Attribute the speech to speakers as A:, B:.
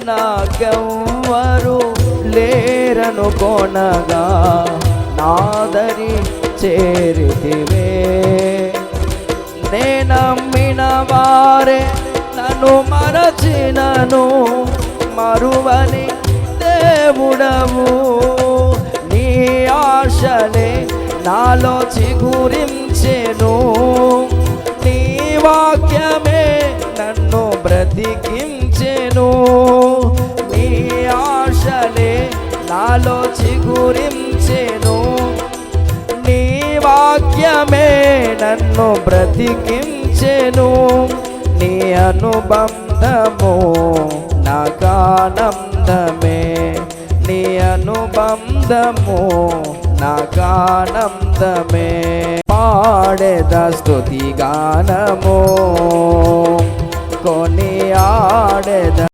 A: నాకెవ్వరు లేరను కొనగా నాదరి చేరితివే. నే నమ్మిన వారే నన్ను మరచినను మరువని దేవుడవు. నీ ఆశలే నాలో చిగురించెను, నీ వాక్యమే నన్ను బ్రతికించెను. నీ ఆశలే నాలో చిగురించెను, నీ వాక్యమే నన్ను బ్రతికించెను. నీ అనుబంధము నాకానందమే, నీ అనుబంధము నాకానందమే. పాడెద స్తుతి గానము కొనియాడెద